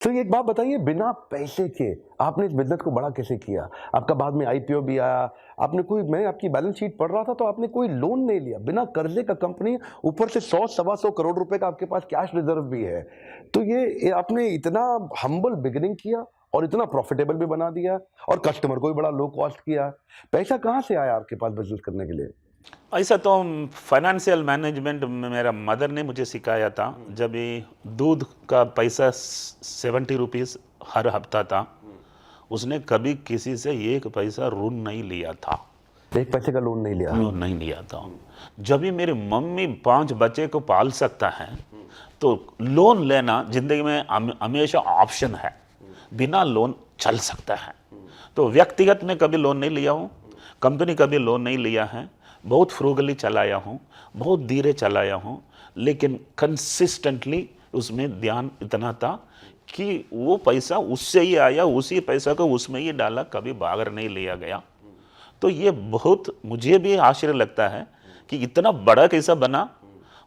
तो एक बात बताइए, बिना पैसे के आपने इस बिजनेस को बड़ा कैसे किया? आपका बाद में आईपीओ भी आया, आपने कोई, मैं आपकी बैलेंस शीट पढ़ रहा था तो आपने कोई लोन नहीं लिया, बिना कर्जे का कंपनी, ऊपर से 100 सवा 100 करोड़ रुपए का आपके पास कैश रिजर्व भी है। तो ये आपने इतना हम्बल बिगिनिंग किया और इतना प्रॉफिटेबल भी बना दिया और कस्टमर को भी बड़ा लो कॉस्ट किया। पैसा कहाँ से आया आपके पास बिजनेस करने के लिए? ऐसा तो फाइनेंशियल मैनेजमेंट में मेरा मदर ने मुझे सिखाया था। जब ये दूध का पैसा 70 रुपीज़ हर हफ्ता था, उसने कभी किसी से एक पैसा ऋण नहीं लिया था। एक पैसे का लोन नहीं लिया? लोन नहीं लिया था। जब भी मेरी मम्मी 5 बच्चे को पाल सकता है, तो लोन लेना जिंदगी में हमेशा ऑप्शन है। बिना लोन चल सकता है। तो व्यक्तिगत में कभी लोन नहीं लिया हूँ, कंपनी कभी लोन नहीं लिया है। बहुत फ्रूगली चलाया हूँ, बहुत धीरे चलाया हूँ, लेकिन कंसिस्टेंटली उसमें ध्यान इतना था कि वो पैसा उससे ही आया, उसी पैसा को उसमें ही डाला, कभी बाहर नहीं लिया गया। तो ये बहुत मुझे भी आश्चर्य लगता है कि इतना बड़ा कैसा बना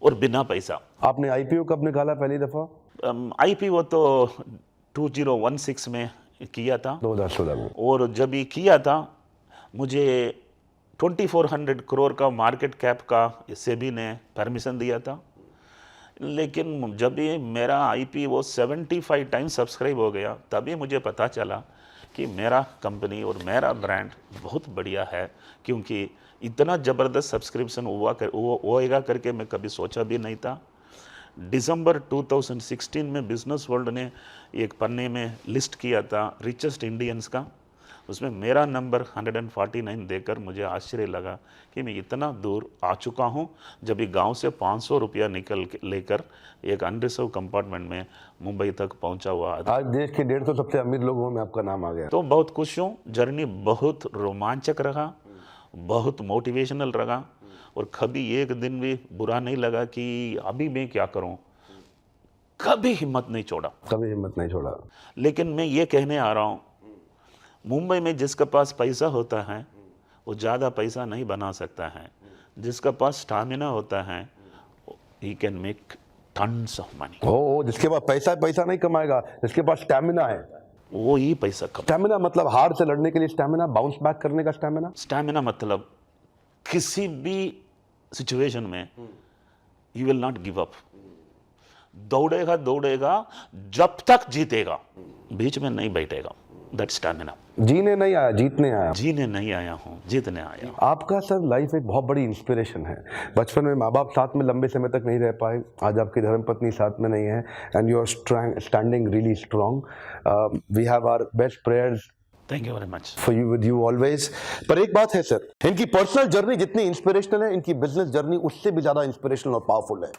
और बिना पैसा। आपने आईपीओ कब निकाला पहली दफा? आईपीओ तो 2016 में किया था, 2016 में। और जब ये किया था मुझे 2400 करोड़ का मार्केट कैप का सेबी ने परमिशन दिया था। लेकिन जब ये मेरा आईपीओ 75 टाइम्स सब्सक्राइब हो गया, तभी मुझे पता चला कि मेरा कंपनी और मेरा ब्रांड बहुत बढ़िया है, क्योंकि इतना ज़बरदस्त सब्सक्रिप्शन होएगा करके मैं कभी सोचा भी नहीं था। दिसंबर 2016 में बिजनेस वर्ल्ड ने एक पन्ने में लिस्ट किया था रिचेस्ट इंडियंस का, उसमें मेरा नंबर 149 देकर मुझे आश्चर्य लगा कि मैं इतना दूर आ चुका हूँ। जब ये गांव से 500 रुपया निकल लेकर एक अनरिजर्व कंपार्टमेंट में मुंबई तक पहुँचा हुआ। आज देश के 150 सबसे अमीर लोगों में आपका नाम आ गया। तो बहुत खुश हूँ। जर्नी बहुत रोमांचक रहा, बहुत मोटिवेशनल रहा, और कभी एक दिन भी बुरा नहीं लगा कि अभी मैं क्या करूँ। कभी हिम्मत नहीं छोड़ा, कभी हिम्मत नहीं छोड़ा। लेकिन मैं ये कहने आ रहा हूँ, मुंबई में जिसके पास पैसा होता है वो ज़्यादा पैसा नहीं बना सकता है। जिसका पास स्टामिना होता है he can make tons of money. ओ, जिसके पास पैसा नहीं कमाएगा, जिसके पास स्टैमिना है वो ही पैसा कमा। स्टैमिना मतलब हार से लड़ने के लिए स्टैमिना, बाउंस बैक करने का स्टैमिना। स्टैमिना मतलब किसी भी सिचुएशन में you will not give up. दौड़ेगा दौड़ेगा जब तक जीतेगा, बीच में नहीं बैठेगा। That stamina. जीने नहीं आया, जीतने आया। जीने नहीं आया हूँ, जीतने आया हूँ। आपका सर लाइफ एक बहुत बड़ी इंस्पिरेशन है। बचपन में माँ बाप साथ में लंबे समय तक नहीं रह पाए, आज आपकी धर्मपत्नी साथ में नहीं है, and you are standing really strong. We have our best prayers thank you very much for you, with you always. पर एक बात है सर, इनकी पर्सनल जर्नी जितनी इंस्पिरेशनल है, इनकी बिजनेस जर्नी उससे भी ज्यादा इंस्पिरेशनल और पावरफुल है।